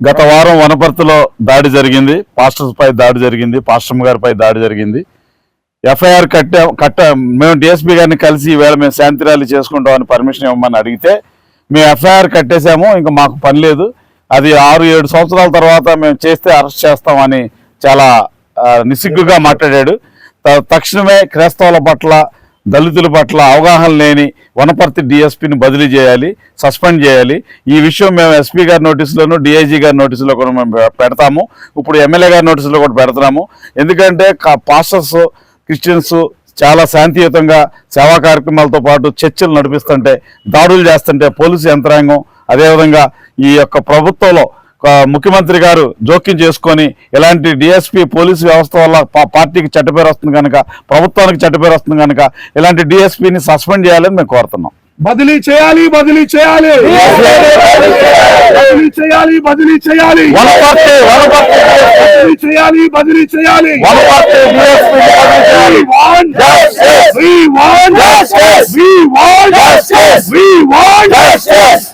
గత వారం వనపర్తిలో దాడి జరిగింది, పాస్టర్స్ పై దాడి జరిగింది, పాస్టర్ గారిపై దాడి జరిగింది. ఎఫ్ఐఆర్ మేము డిఎస్పీ గారిని కలిసి ఈవేళ మేము శాంతి ర్యాలీ చేసుకుంటామని పర్మిషన్ ఇవ్వమని అడిగితే మేము ఎఫ్ఐఆర్ కట్టేసాము, ఇంకా మాకు పని లేదు, అది 6-7 సంవత్సరాల తర్వాత మేము చేస్తే అరెస్ట్ చేస్తామని చాలా నిస్సిగ్గుగా మాట్లాడాడు. తక్షణమే క్రైస్తవుల పట్ల, దళితుల పట్ల అవగాహన లేని వనపర్తి డిఎస్పీని బదిలీ చేయాలి, సస్పెండ్ చేయాలి. ఈ విషయం మేము ఎస్పీ గారి నోటీసులోను, డిఐజీ గారి నోటీసులో కూడా మేము పెడతాము. ఇప్పుడు ఎమ్మెల్యే గారి నోటీసులో కూడా పెడుతున్నాము. ఎందుకంటే పాస్టర్స్, క్రిస్టియన్స్ చాలా శాంతియుతంగా సేవా కార్యక్రమాలతో పాటు చర్చలు నడిపిస్తుంటే, దాడులు చేస్తుంటే పోలీసు యంత్రాంగం, అదేవిధంగా ఈ యొక్క ప్రభుత్వంలో ముఖ్యమంత్రి గారు జోక్యం చేసుకొని ఇలాంటి డిఎస్పీ పోలీసు వ్యవస్థ వల్ల పార్టీకి చెడ్డపేరు వస్తుంది కనుక, ప్రభుత్వానికి చెడ్డపేరు వస్తుంది కనుక ఇలాంటి డిఎస్పీని సస్పెండ్ చేయాలని మేము కోరుతున్నాం. బదిలీ చేయాలి, బదిలీ చేయాలి, బదిలీ చేయాలి, బదిలీ చేయాలి, బదిలీ చేయాలి, బదిలీ చేయాలి. We want justice. We want justice. We want justice.